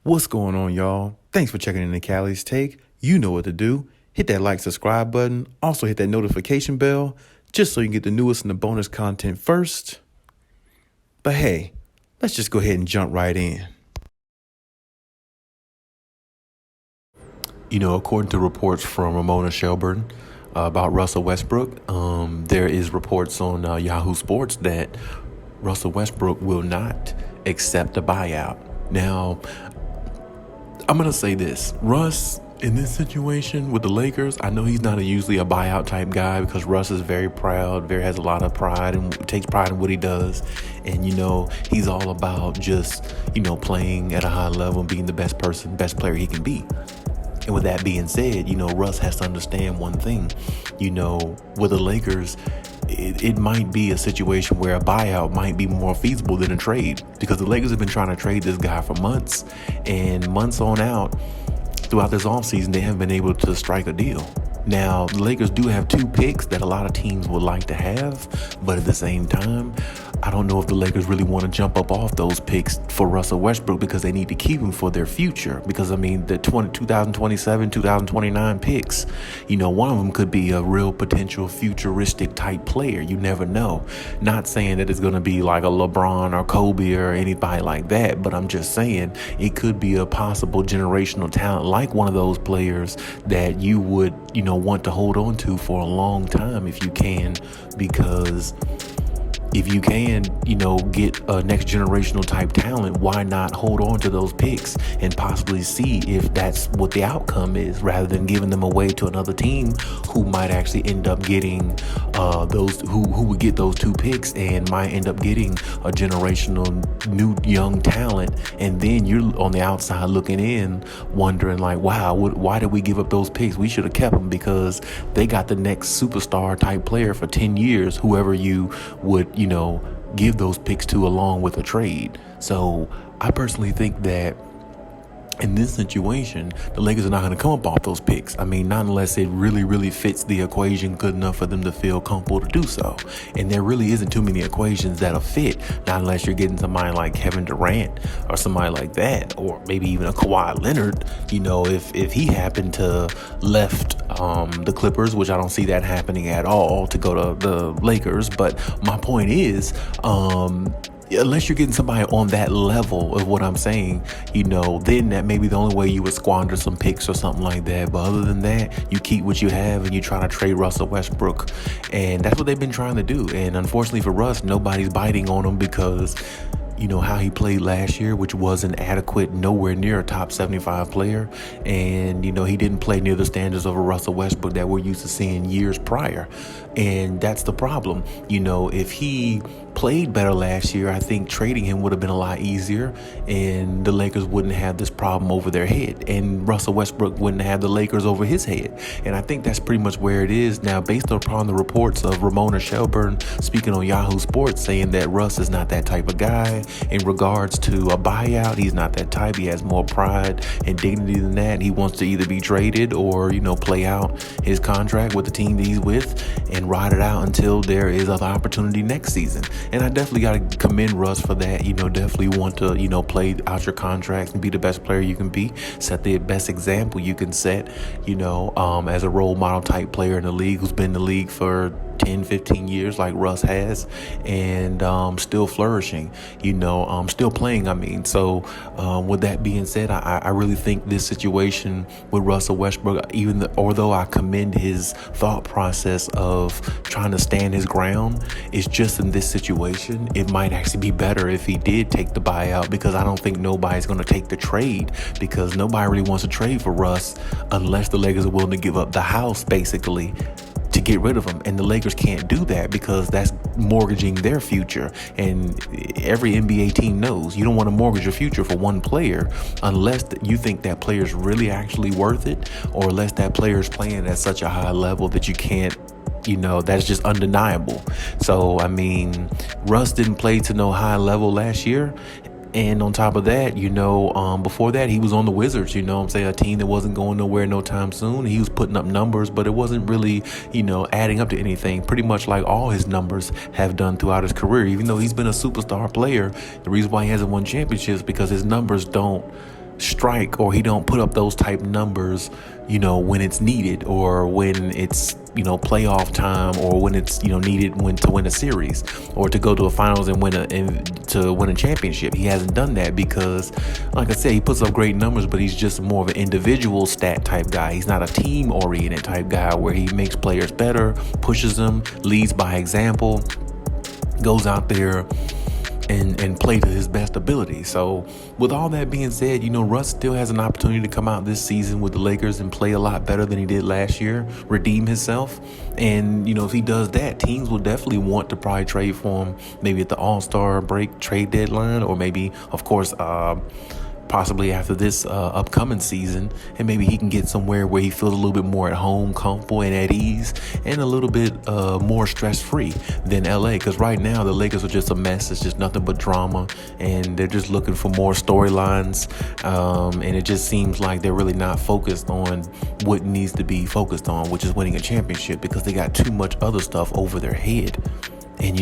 What's going on, y'all? Thanks for checking in the Khaliis Take. You know what to do. Hit that like, subscribe button. Also hit that notification bell just so you can get the newest and the bonus content first. But hey, let's just go ahead and jump right in. According to reports from Ramona Shelburne about Russell Westbrook, there is reports on Yahoo Sports that Russell Westbrook will not accept a buyout. Now, I'm going to say this. Russ, in this situation with the Lakers, I know he's not usually a buyout type guy because Russ is very proud, has a lot of pride and takes pride in what he does. And, he's all about just, playing at a high level and being the best player he can be. And with that being said, Russ has to understand one thing. With the Lakers, it might be a situation where a buyout might be more feasible than a trade because the Lakers have been trying to trade this guy for months, and months on out throughout this offseason, they haven't been able to strike a deal. Now, the Lakers do have 2 picks that a lot of teams would like to have, but at the same time, I don't know if the Lakers really want to jump up off those picks for Russell Westbrook because they need to keep him for their future. Because, the 2027, 2029 picks, one of them could be a real potential futuristic type player. You never know. Not saying that it's going to be like a LeBron or Kobe or anybody like that, but I'm just saying it could be a possible generational talent like one of those players that you would, want to hold on to for a long time if you can, because if you can, get a next generational type talent, why not hold on to those picks and possibly see if that's what the outcome is, rather than giving them away to another team who might actually end up getting those who would get those 2 picks and might end up getting a generational new young talent. And then you're on the outside looking in, wondering like, wow, why did we give up those picks? We should have kept them because they got the next superstar type player for 10 years, whoever you would, give those picks to along with a trade. So I personally think that in this situation, the Lakers are not going to come up off those picks. Not unless it really, really fits the equation good enough for them to feel comfortable to do so. And there really isn't too many equations that'll fit, not unless you're getting somebody like Kevin Durant or somebody like that, or maybe even a Kawhi Leonard. If he happened to left the Clippers, which I don't see that happening at all, to go to the Lakers. But my point is, unless you're getting somebody on that level of what I'm saying, then that may be the only way you would squander some picks or something like that. But other than that, you keep what you have and you try to trade Russell Westbrook. And that's what they've been trying to do. And unfortunately for Russ, nobody's biting on him because how he played last year, which wasn't adequate, nowhere near a top 75 player. And, he didn't play near the standards of a Russell Westbrook that we're used to seeing years prior. And that's the problem. If he played better last year, I think trading him would have been a lot easier and the Lakers wouldn't have this problem over their head, and Russell Westbrook wouldn't have the Lakers over his head. And I think that's pretty much where it is now, based upon the reports of Ramona Shelburne speaking on Yahoo Sports, saying that Russ is not that type of guy in regards to a buyout. He's not that type. He has more pride and dignity than that. He wants to either be traded or, play out his contract with the team that he's with and ride it out until there is other opportunity next season. And I definitely got to commend Russ for that. Definitely want to, play out your contracts and be the best player you can be. Set the best example you can set, as a role model type player in the league who's been in the league for 10, 15 years like Russ has, and still flourishing, still playing. So with that being said, I really think this situation with Russell Westbrook, although I commend his thought process of trying to stand his ground, it's just in this situation, it might actually be better if he did take the buyout, because I don't think nobody's going to take the trade, because nobody really wants to trade for Russ unless the Lakers are willing to give up the house, basically, to get rid of him. And the Lakers can't do that because that's mortgaging their future. And every NBA team knows you don't want to mortgage your future for one player unless you think that player is really actually worth it, or unless that player is playing at such a high level that you can't, that's just undeniable. So, Russ didn't play to no high level last year. And on top of that, before that, he was on the Wizards, a team that wasn't going nowhere no time soon. He was putting up numbers, but it wasn't really, adding up to anything, pretty much like all his numbers have done throughout his career. Even though he's been a superstar player, the reason why he hasn't won championships because his numbers don't strike, or he don't put up those type numbers, when it's needed, or when it's, playoff time, or when it's, needed to win a series, or to go to a finals and to win a championship. He hasn't done that because, like I said, he puts up great numbers, but he's just more of an individual stat type guy. He's not a team oriented type guy where he makes players better, pushes them, leads by example, goes out there and play to his best ability. So with all that being said, Russ still has an opportunity to come out this season with the Lakers and play a lot better than he did last year, redeem himself. And, if he does that, teams will definitely want to probably trade for him, maybe at the All-Star break trade deadline, or maybe, of course, possibly after this upcoming season, and maybe he can get somewhere where he feels a little bit more at home, comfortable, and at ease, and a little bit more stress-free than LA. Because right now the Lakers are just a mess. It's just nothing but drama, and they're just looking for more storylines, and it just seems like they're really not focused on what needs to be focused on, which is winning a championship, because they got too much other stuff over their head. And,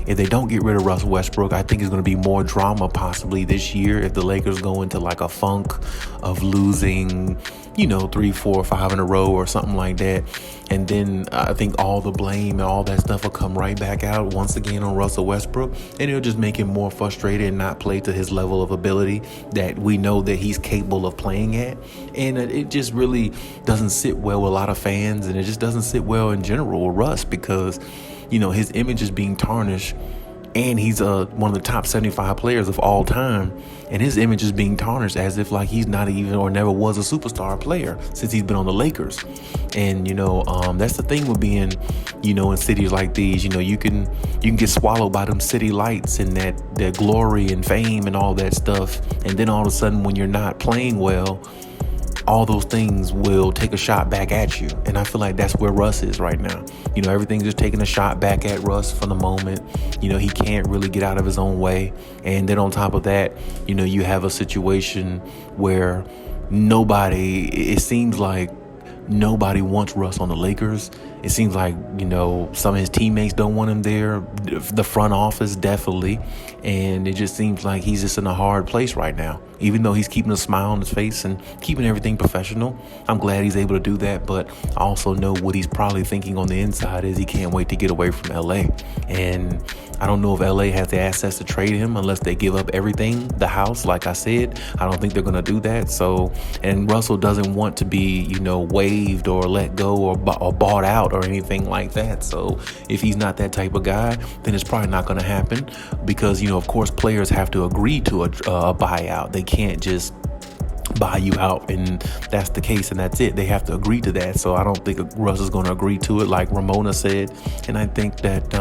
if they don't get rid of Russell Westbrook, I think it's going to be more drama possibly this year if the Lakers go into like a funk of losing, 3, 4, 5 in a row or something like that. And then I think all the blame and all that stuff will come right back out once again on Russell Westbrook. And it'll just make him more frustrated and not play to his level of ability that we know that he's capable of playing at. And it just really doesn't sit well with a lot of fans. And it just doesn't sit well in general with Russ because, his image is being tarnished, and he's one of the top 75 players of all time, and his image is being tarnished as if like he's not even or never was a superstar player since he's been on the Lakers. And that's the thing with being in cities like these. You can get swallowed by them city lights and that glory and fame and all that stuff, and then all of a sudden when you're not playing well, all those things will take a shot back at you. And I feel like that's where Russ is right now. Everything's just taking a shot back at Russ for the moment. He can't really get out of his own way. And then on top of that, you have a situation where it seems like nobody wants Russ on the Lakers. It seems like, some of his teammates don't want him there. The front office, definitely. And it just seems like he's just in a hard place right now. Even though he's keeping a smile on his face and keeping everything professional, I'm glad he's able to do that. But I also know what he's probably thinking on the inside is he can't wait to get away from LA. And I don't know if LA has the assets to trade him unless they give up everything, the house, like I said. I don't think they're going to do that. So, and Russell doesn't want to be, waived or let go or bought out or anything like that. So if he's not that type of guy, then it's probably not going to happen because, of course, players have to agree to a buyout. They can't just buy you out and that's the case and that's it. They have to agree to that. So I don't think Russ is going to agree to it like Ramona said. And I think that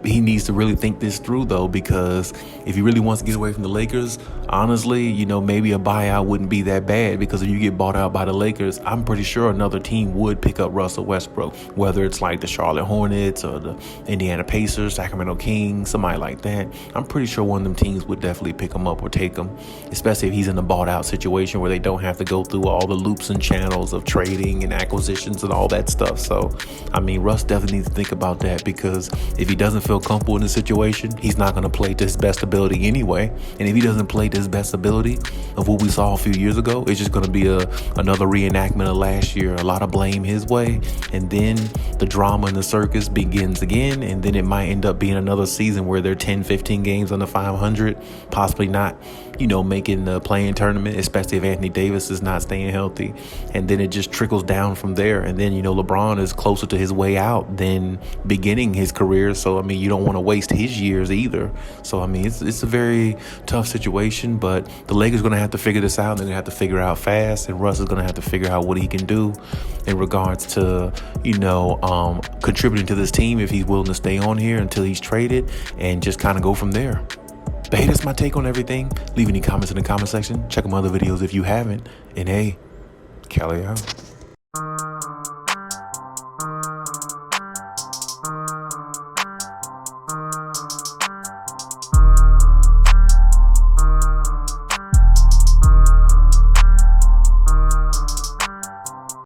he needs to really think this through though, because if he really wants to get away from the Lakers, honestly, maybe a buyout wouldn't be that bad, because if you get bought out by the Lakers, I'm pretty sure another team would pick up Russell Westbrook, whether it's like the Charlotte Hornets or the Indiana Pacers, Sacramento Kings, somebody like that. I'm pretty sure one of them teams would definitely pick him up or take him, especially if he's in a bought out situation where they don't have to go through all the loops and channels of trading and acquisitions and all that stuff. So, Russ definitely needs to think about that, because if he doesn't feel comfortable in the situation, he's not going to play to his best ability anyway. And if he doesn't play to his best ability of what we saw a few years ago, it's just going to be another reenactment of last year. A lot of blame his way, and then the drama and the circus begins again, and then it might end up being another season where they're 10, 15 games under 500, possibly not, making the play-in tournament, especially if Anthony Davis is not staying healthy. And then it just trickles down from there. And then, LeBron is closer to his way out than beginning his career. So, you don't want to waste his years either. So, it's a very tough situation, but the Lakers are going to have to figure this out. They're going to have to figure out fast, and Russ is going to have to figure out what he can do in regards to, contributing to this team if he's willing to stay on here until he's traded, and just kind of go from there. But hey, that's my take on everything. Leave any comments in the comment section. Check out my other videos if you haven't. And hey, Khaliis out.